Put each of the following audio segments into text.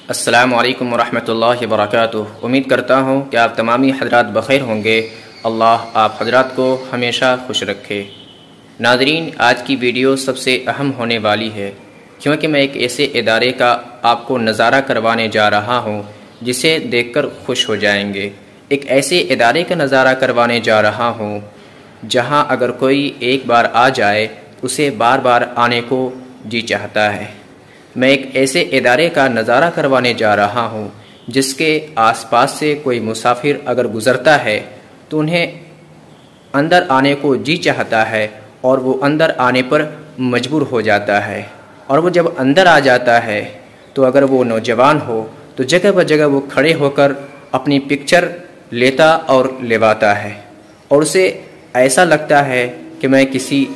अस्सलामु अलैकुम वरहमतुल्लाहि वबरकातुहू। उम्मीद करता हूँ कि आप तमामी हज़रात बख़ैर होंगे। अल्लाह आप हज़रात को हमेशा खुश रखे। नाज़रीन, आज की वीडियो सबसे अहम होने वाली है क्योंकि मैं एक ऐसे इदारे का आपको नज़ारा करवाने जा रहा हूँ जिसे देखकर खुश हो जाएंगे। एक ऐसे इदारे का नज़ारा करवाने जा रहा हूँ जहाँ अगर कोई एक बार आ जाए उसे बार बार आने को जी चाहता है। मैं एक ऐसे इदारे का नज़ारा करवाने जा रहा हूँ जिसके आसपास से कोई मुसाफिर अगर गुज़रता है तो उन्हें अंदर आने को जी चाहता है और वो अंदर आने पर मजबूर हो जाता है। और वो जब अंदर आ जाता है तो अगर वो नौजवान हो तो जगह ब जगह वो खड़े होकर अपनी पिक्चर लेता और लेवाता है और उसे ऐसा लगता है कि मैं किसी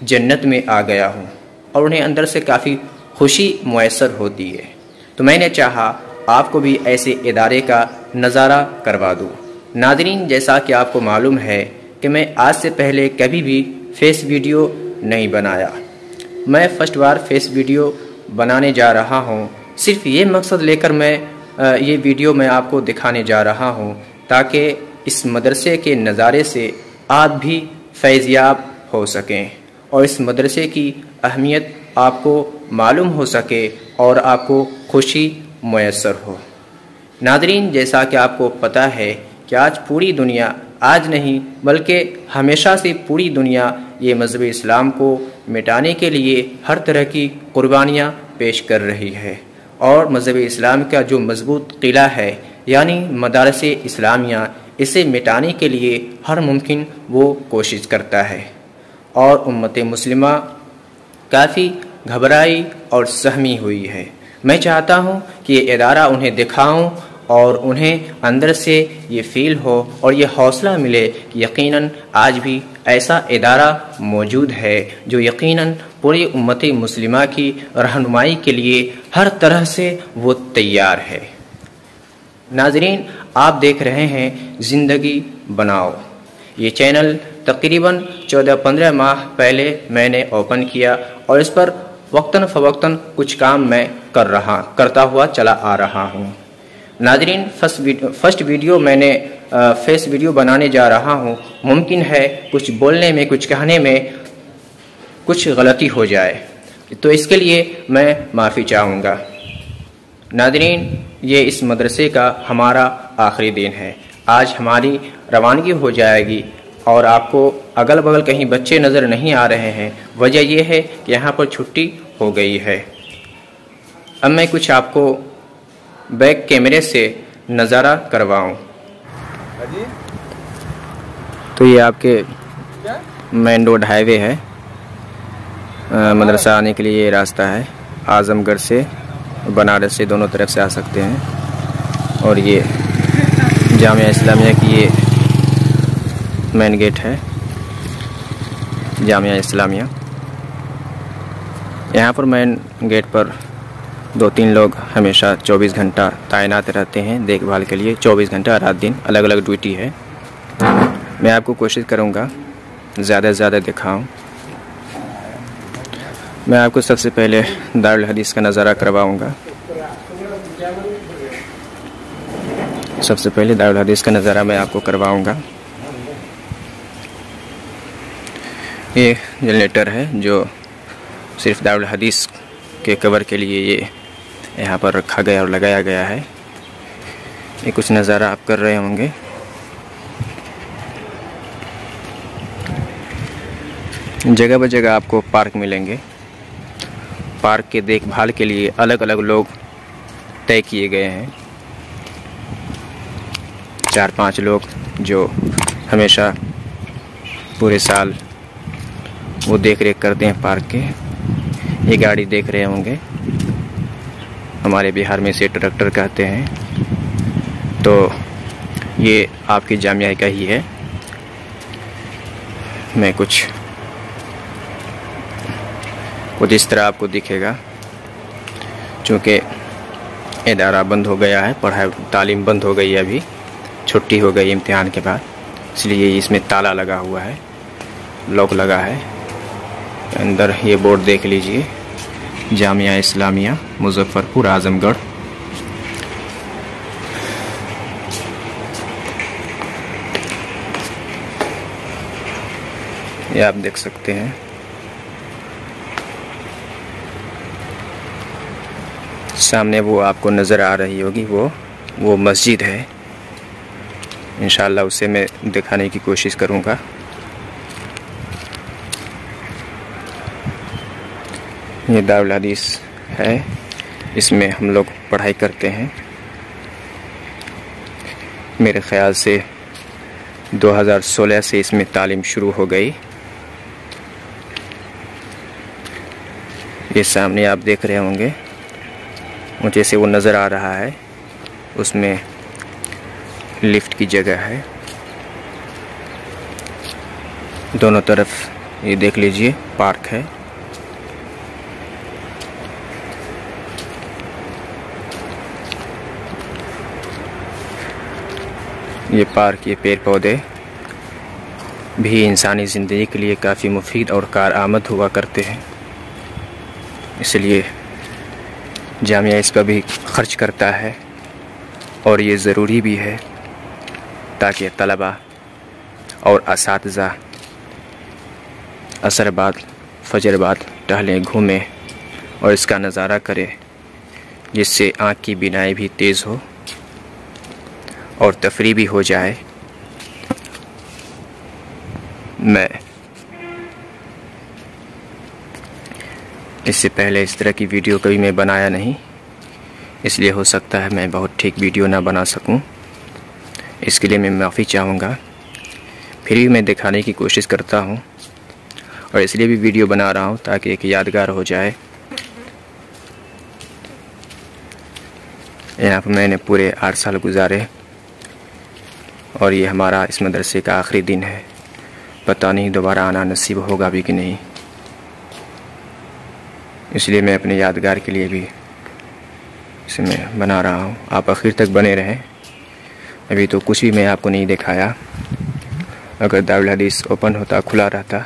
जन्नत में आ गया हूँ और उन्हें अंदर से काफ़ी खुशी मुयस्सर होती है। तो मैंने चाहा आपको भी ऐसे इदारे का नज़ारा करवा दूँ। नाज़रीन, जैसा कि आपको मालूम है कि मैं आज से पहले कभी भी फेस वीडियो नहीं बनाया। मैं फ़र्स्ट बार फेस वीडियो बनाने जा रहा हूँ। सिर्फ ये मकसद लेकर मैं ये वीडियो मैं आपको दिखाने जा रहा हूँ ताकि इस मदरसे के नज़ारे से आप भी फैज़याब हो सकें और इस मदरसे की अहमियत आपको मालूम हो सके और आपको खुशी मुयस्सर हो। नाज़रीन, जैसा कि आपको पता है कि आज पूरी दुनिया, आज नहीं बल्कि हमेशा से पूरी दुनिया ये मज़हब इस्लाम को मिटाने के लिए हर तरह की कुर्बानियाँ पेश कर रही है और मज़हब इस्लाम का जो मजबूत किला है यानी मदारसे इस्लामिया, इसे मिटाने के लिए हर मुमकिन वो कोशिश करता है और उम्मत मुस्लिमा काफ़ी घबराई और सहमी हुई है। मैं चाहता हूँ कि ये इदारा उन्हें दिखाऊं और उन्हें अंदर से ये फ़ील हो और ये हौसला मिले कि यकीनन आज भी ऐसा इदारा मौजूद है जो यकीनन पूरी उम्मत मुस्लिमा की रहनुमाई के लिए हर तरह से वो तैयार है। नाज़रीन, आप देख रहे हैं ज़िंदगी बनाओ। ये चैनल तकरीबन 14-15 माह पहले मैंने ओपन किया और इस पर वक्तन फ़वक्तन कुछ काम मैं करता हुआ चला आ रहा हूँ। नाज़रीन, फर्स्ट वीडियो मैंने फेस वीडियो बनाने जा रहा हूँ। मुमकिन है कुछ बोलने में, कुछ कहने में कुछ गलती हो जाए तो इसके लिए मैं माफ़ी चाहूँगा। नाज़रीन, ये इस मदरसे का हमारा आखिरी दिन है। आज हमारी रवानगी हो जाएगी और आपको अगल बगल कहीं बच्चे नज़र नहीं आ रहे हैं। वजह यह है कि यहाँ पर छुट्टी हो गई है। अब मैं कुछ आपको बैक कैमरे से नज़ारा करवाऊँ। तो ये आपके मेन रोड हाईवे है। मदरसा आने के लिए ये रास्ता है। आज़मगढ़ से बनारस से दोनों तरफ से आ सकते हैं और ये जामिया इस्लामिया की ये मेन गेट है, जामिया इस्लामिया। यहाँ पर मेन गेट पर 2-3 लोग हमेशा 24 घंटा तैनात रहते हैं देखभाल के लिए। 24 घंटा रात दिन अलग अलग ड्यूटी है। मैं आपको कोशिश करूँगा ज़्यादा से ज़्यादा दिखाऊँ। मैं आपको सबसे पहले दारुल हदीस का नज़ारा करवाऊँगा। सबसे पहले दारुल हदीस का नज़ारा मैं आपको करवाऊँगा। ये जनरेटर है जो सिर्फ दारुल हदीस के कवर के लिए ये यहाँ पर रखा गया और लगाया गया है। ये कुछ नज़ारा आप कर रहे होंगे। जगह ब जगह आपको पार्क मिलेंगे। पार्क के देखभाल के लिए अलग अलग लोग तय किए गए हैं। 4-5 लोग जो हमेशा पूरे साल वो देख रेख करते हैं पार्क के। ये गाड़ी देख रहे होंगे, हमारे बिहार में इसे ट्रैक्टर कहते हैं। तो ये आपकी जामिया का ही है। मैं कुछ इस तरह आपको दिखेगा। चूँकि इदारा बंद हो गया है, पढ़ाई तालीम बंद हो गई है, अभी छुट्टी हो गई इम्तिहान के बाद, इसलिए इसमें ताला लगा हुआ है, लॉक लगा है। अंदर ये बोर्ड देख लीजिए, जामिया इस्लामिया मुज़फ़्फ़रपुर आज़मगढ़। ये आप देख सकते हैं। सामने वो आपको नज़र आ रही होगी, वो मस्जिद है। इंशाअल्लाह उसे मैं दिखाने की कोशिश करूँगा। ये दारुल हदीस है, इसमें हम लोग पढ़ाई करते हैं। मेरे ख़्याल से 2016 से इसमें तालीम शुरू हो गई। ये सामने आप देख रहे होंगे, ऊँचे से वो नज़र आ रहा है, उसमें लिफ्ट की जगह है। दोनों तरफ ये देख लीजिए पार्क है। ये पार्क, ये पेड़ पौधे भी इंसानी ज़िंदगी के लिए काफ़ी मुफीद और कारआमद हुआ करते हैं, इसलिए जामिया इस पर भी ख़र्च करता है और ये ज़रूरी भी है ताकि तलबा और असातिज़ा असर बाद फजर बाद टहलें, घूमें और इसका नज़ारा करें, जिससे आँख की बीनाई भी तेज़ हो और तफरी भी हो जाए। मैं इससे पहले इस तरह की वीडियो कभी मैं बनाया नहीं, इसलिए हो सकता है मैं बहुत ठीक वीडियो ना बना सकूं। इसके लिए मैं माफ़ी चाहूँगा। फिर भी मैं दिखाने की कोशिश करता हूँ और इसलिए भी वीडियो बना रहा हूँ ताकि एक यादगार हो जाए। यहाँ पर मैंने पूरे 8 साल गुजारे और ये हमारा इस मदरसे का आखिरी दिन है। पता नहीं दोबारा आना नसीब होगा भी कि नहीं, इसलिए मैं अपने यादगार के लिए भी इसे मैं बना रहा हूँ। आप आखिर तक बने रहें। अभी तो कुछ भी मैं आपको नहीं दिखाया। अगर दारुल हदीस ओपन होता, खुला रहता,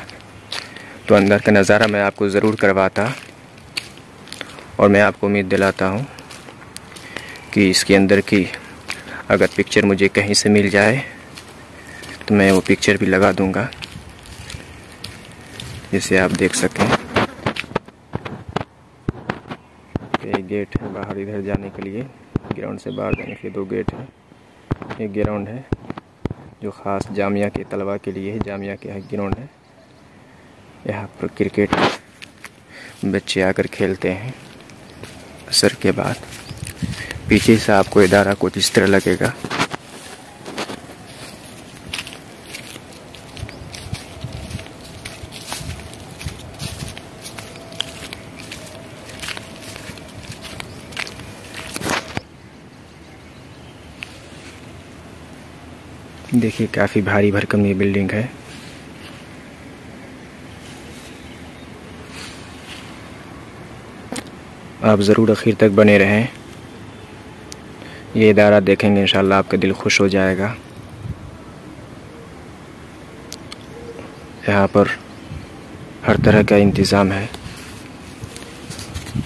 तो अंदर का नज़ारा मैं आपको ज़रूर करवाता और मैं आपको उम्मीद दिलाता हूँ कि इसके अंदर की अगर पिक्चर मुझे कहीं से मिल जाए तो मैं वो पिक्चर भी लगा दूँगा, जिसे आप देख सकें। एक गेट है बाहर इधर जाने के लिए, ग्राउंड से बाहर जाने के लिए 2 गेट हैं। एक ग्राउंड है जो ख़ास जामिया के तलबा के लिए है, जामिया के ग्राउंड है। यहाँ पर क्रिकेट बच्चे आकर खेलते हैं असर के बाद। पीछे से आपको इदारा कुछ इस तरह लगेगा। देखिए काफ़ी भारी भरकम ये बिल्डिंग है। आप ज़रूर आखिर तक बने रहें। ये इदारा देखेंगे इंशाअल्लाह आपका दिल खुश हो जाएगा। यहाँ पर हर तरह का इंतज़ाम है।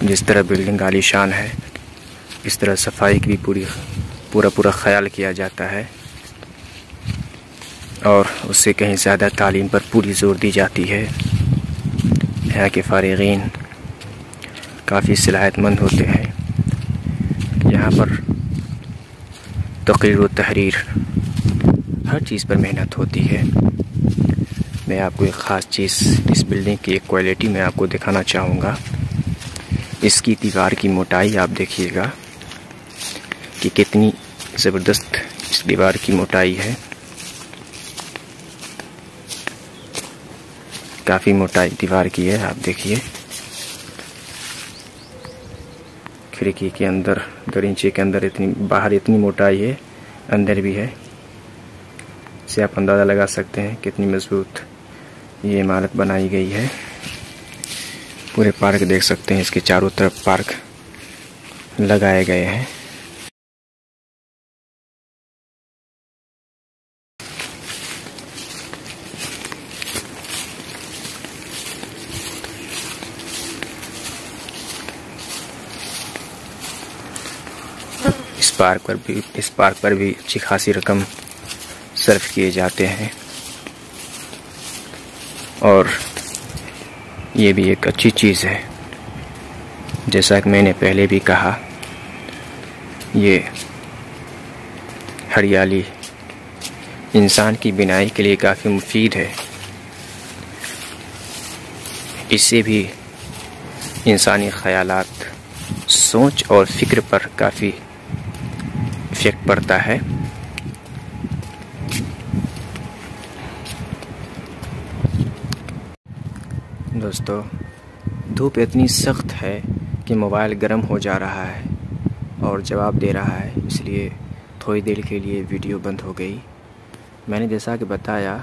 जिस तरह बिल्डिंग आलीशान है, इस तरह सफाई की भी पूरा ख्याल किया जाता है और उससे कहीं ज़्यादा तालीम पर पूरी ज़ोर दी जाती है। यहाँ के फ़ारिग़ीन काफ़ी सलाहियतमंद होते हैं। यहाँ पर तक़रीर व तहरीर हर चीज़ पर मेहनत होती है। मैं आपको एक ख़ास चीज़ इस बिल्डिंग की एक क्वालिटी में आपको दिखाना चाहूँगा। इसकी दीवार की मोटाई आप देखिएगा कि कितनी ज़बरदस्त इस दीवार की मोटाई है। काफ़ी मोटाई दीवार की है, आप देखिए। खिड़की के अंदर, दरींचे के अंदर इतनी, बाहर इतनी मोटाई है, अंदर भी है। इससे आप अंदाज़ा लगा सकते हैं कितनी मजबूत ये इमारत बनाई गई है। पूरे पार्क देख सकते हैं, इसके चारों तरफ पार्क लगाए गए हैं। इस पार्क पर भी अच्छी खासी रकम सर्फ किए जाते हैं। और ये भी एक अच्छी चीज़ है। जैसा कि मैंने पहले भी कहा, ये हरियाली इंसान की बीनाई के लिए काफ़ी मुफीद है। इससे भी इंसानी ख़यालात, सोच और फ़िक्र पर काफ़ी इफ़ेक्ट पड़ता है। दोस्तों, धूप इतनी सख्त है कि मोबाइल गर्म हो जा रहा है और जवाब दे रहा है, इसलिए थोड़ी देर के लिए वीडियो बंद हो गई। मैंने जैसा कि बताया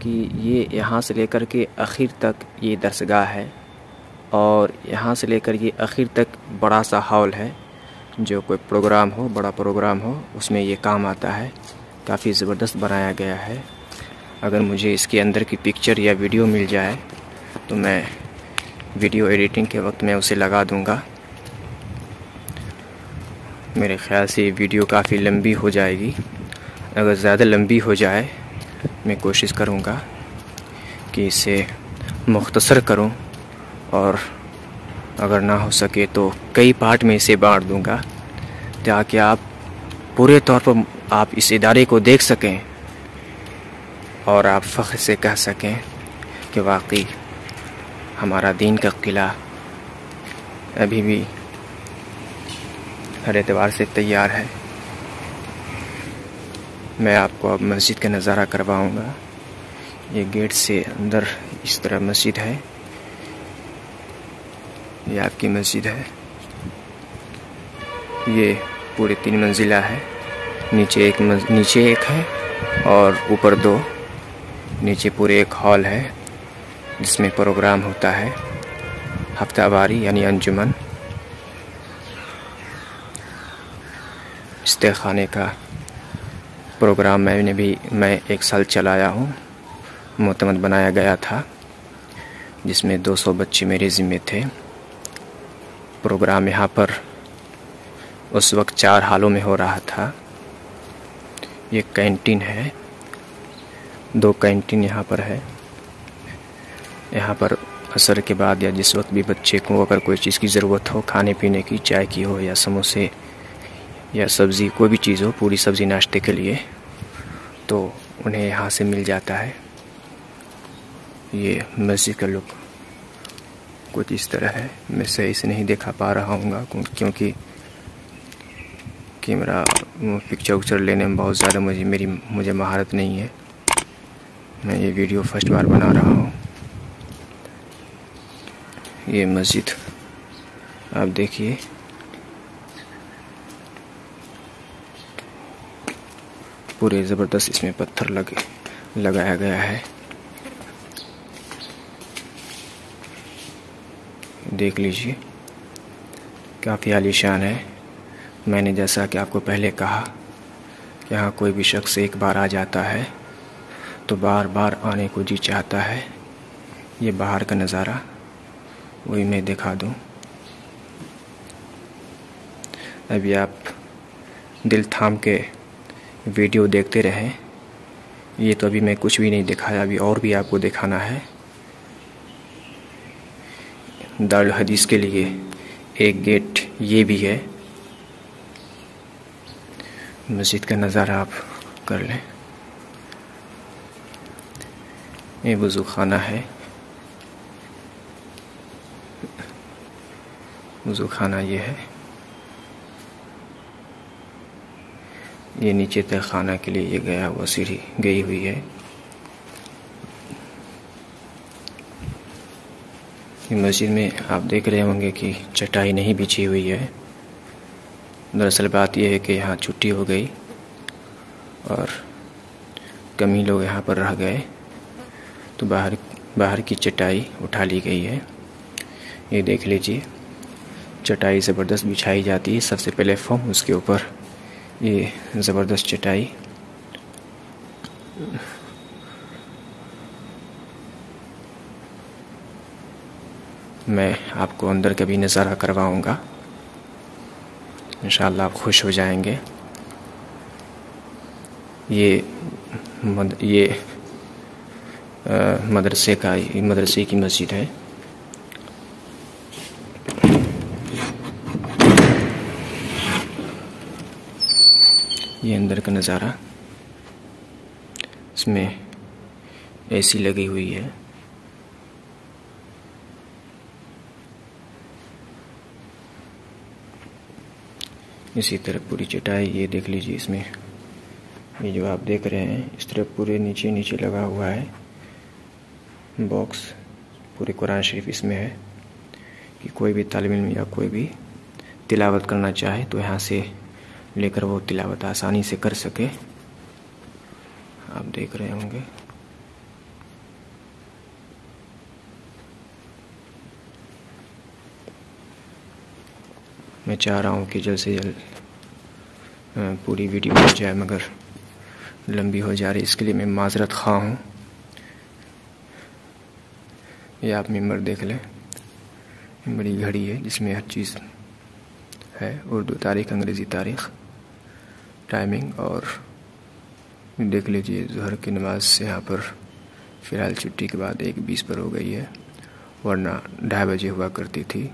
कि ये यहाँ से लेकर के आखिर तक ये दरसगाह है और यहाँ से लेकर ये आखिर तक बड़ा सा हॉल है। जो कोई प्रोग्राम हो, बड़ा प्रोग्राम हो, उसमें ये काम आता है। काफ़ी ज़बरदस्त बनाया गया है। अगर मुझे इसके अंदर की पिक्चर या वीडियो मिल जाए तो मैं वीडियो एडिटिंग के वक्त मैं उसे लगा दूंगा। मेरे ख़्याल से ये वीडियो काफ़ी लंबी हो जाएगी। अगर ज़्यादा लंबी हो जाए, मैं कोशिश करूंगा कि इसे मुख्तसर करूं, और अगर ना हो सके तो कई पार्ट में इसे बांट दूंगा, ताकि आप पूरे तौर पर आप इस इदारे को देख सकें और आप फ़ख्र से कह सकें कि वाकई हमारा दीन का किला अभी भी हर एतबार से तैयार है। मैं आपको अब मस्जिद का नज़ारा करवाऊंगा। ये गेट से अंदर इस तरह मस्जिद है। ये आपकी मस्जिद है। ये पूरे 3 मंजिला है। नीचे एक है और ऊपर 2। नीचे पूरे एक हॉल है जिसमें प्रोग्राम होता है, हफ्तावारी यानी अंजुमन, इस्तेखाने का प्रोग्राम मैं 1 साल चलाया हूँ। मोतमद बनाया गया था जिसमें 200 बच्चे मेरे ज़िम्मे थे। प्रोग्राम यहाँ पर उस वक्त 4 हालों में हो रहा था। ये कैंटीन है, 2 कैंटीन यहाँ पर है। यहाँ पर असर के बाद या जिस वक्त भी बच्चे को अगर कोई चीज़ की ज़रूरत हो, खाने पीने की, चाय की हो या समोसे या सब्ज़ी, कोई भी चीज़ हो, पूरी सब्ज़ी नाश्ते के लिए, तो उन्हें यहाँ से मिल जाता है। ये मस्जिद का लुक कुछ इस तरह है। मैं सही से नहीं दिखा पा रहा हूँ क्योंकि कैमरा पिक्चर लेने में बहुत ज़्यादा मुझे महारत नहीं है। मैं ये वीडियो फर्स्ट बार बना रहा हूँ। ये मस्जिद आप देखिए, पूरे ज़बरदस्त इसमें पत्थर लगाया गया है। देख लीजिए, काफ़ी आलीशान है। मैंने जैसा कि आपको पहले कहा कि यहाँ कोई भी शख्स एक बार आ जाता है तो बार बार आने को जी चाहता है। ये बाहर का नज़ारा वही मैं दिखा दूँ। अभी आप दिल थाम के वीडियो देखते रहें। ये तो अभी मैं कुछ भी नहीं दिखाया, अभी और भी आपको दिखाना है। दारुल हदीस के लिए एक गेट ये भी है। मस्जिद का नज़ारा आप कर लें। ये वज़ू खाना है। वज़ू खाना ये है। ये नीचे तक खाना के लिए ये गया हुआ सीढ़ी गई हुई है। मस्जिद में आप देख रहे होंगे कि चटाई नहीं बिछी हुई है। दरअसल बात यह है कि यहाँ छुट्टी हो गई और कम ही लोग यहाँ पर रह गए, तो बाहर की चटाई उठा ली गई है। ये देख लीजिए, चटाई ज़बरदस्त बिछाई जाती है। सबसे पहले फोम, उसके ऊपर ये ज़बरदस्त चटाई। मैं आपको अंदर का भी नज़ारा करवाऊँगा, इंशाअल्लाह आप खुश हो जाएंगे। ये मदरसे की मस्जिद है। ये अंदर का नज़ारा, इसमें एसी लगी हुई है। इसी तरफ पूरी चटाई, ये देख लीजिए, इसमें ये जो आप देख रहे हैं इस तरफ पूरे नीचे नीचे लगा हुआ है बॉक्स। पूरे कुरान शरीफ इसमें है कि कोई भी तालिब इल्म या कोई भी तिलावत करना चाहे तो यहाँ से लेकर वो तिलावत आसानी से कर सके। आप देख रहे होंगे। मैं चाह रहा हूँ कि जल्द से जल्द पूरी वीडियो हो जाए, मगर लंबी हो जा रही, इसके लिए मैं माजरत खा हूँ। ये आप मिंबर देख लें, बड़ी घड़ी है जिसमें हर चीज़ है, उर्दू तारीख़, अंग्रेज़ी तारीख़, टाइमिंग। और देख लीजिए ज़ोहर की नमाज से यहाँ पर फ़िलहाल छुट्टी के बाद 1:20 पर हो गई है, वरना 2:30 बजे हुआ करती थी।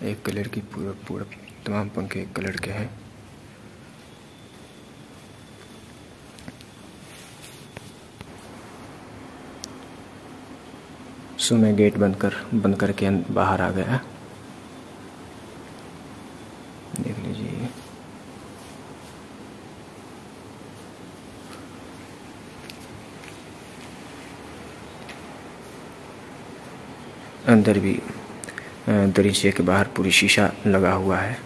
एक कलर की पूरा तमाम पंखे एक कलर के हैं। सो मैं गेट बंद करके बाहर आ गया। देख लीजिए, अंदर भी दरीचे के बाहर पूरी शीशा लगा हुआ है।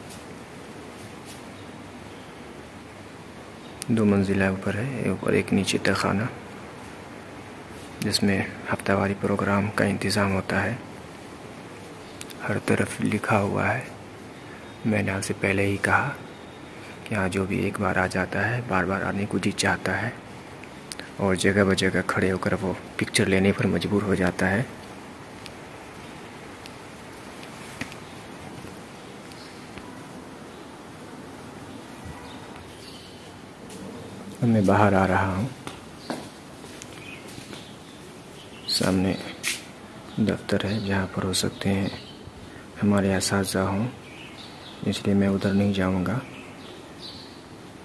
2 मंजिला ऊपर है और एक नीचे तहखाना, जिसमें हफ्तावारी प्रोग्राम का इंतज़ाम होता है। हर तरफ लिखा हुआ है। मैंने आपसे पहले ही कहा कि यहाँ जो भी एक बार आ जाता है बार बार आने को जी चाहता है, और जगह ब जगह खड़े होकर वो पिक्चर लेने पर मजबूर हो जाता है। मैं बाहर आ रहा हूँ, सामने दफ्तर है जहाँ पर हो सकते हैं हमारे असातिज़ा हों, इसलिए मैं उधर नहीं जाऊँगा।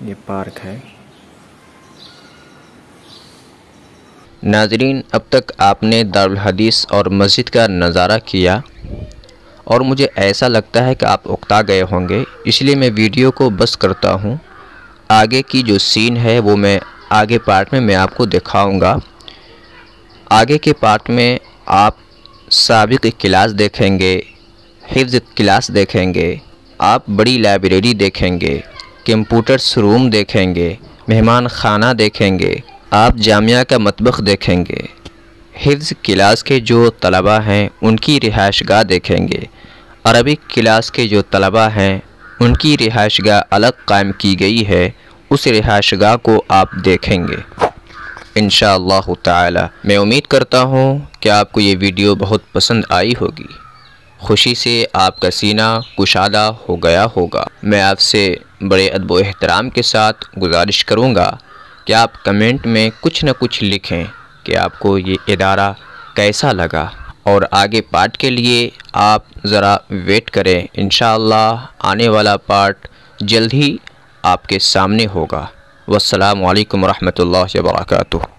ये पार्क है। नाज़रीन, अब तक आपने दारुल हदीस और मस्जिद का नज़ारा किया और मुझे ऐसा लगता है कि आप उकता गए होंगे, इसलिए मैं वीडियो को बस करता हूँ। आगे की जो सीन है वो मैं आगे पार्ट में मैं आपको दिखाऊंगा। आगे के पार्ट में आप साबिक़ क्लास देखेंगे, हिफ्ज़ क्लास देखेंगे, आप बड़ी लाइब्रेरी देखेंगे, कंप्यूटर्स रूम देखेंगे, मेहमान खाना देखेंगे, आप जामिया का मतबख़ देखेंगे, हिफ्ज़ क्लास के जो तलबा हैं उनकी रिहाइशगाह देखेंगे, अरबिक क्लास के जो तलबा हैं उनकी रिहाइशगाह अलग कायम की गई है, उस रिहाइशगाह को आप देखेंगे इंशाअल्लाह ताला। मैं उम्मीद करता हूँ कि आपको ये वीडियो बहुत पसंद आई होगी। खुशी से आपका सीना कुशादा हो गया होगा। मैं आपसे बड़े अदब व एहतराम के साथ गुजारिश करूँगा कि आप कमेंट में कुछ न कुछ लिखें कि आपको ये इदारा कैसा लगा, और आगे पार्ट के लिए आप ज़रा वेट करें। इंशाअल्लाह आने वाला पार्ट जल्द ही आपके सामने होगा। वस्सलामु अलैकुम रहमतुल्लाहि व बरकातुहू।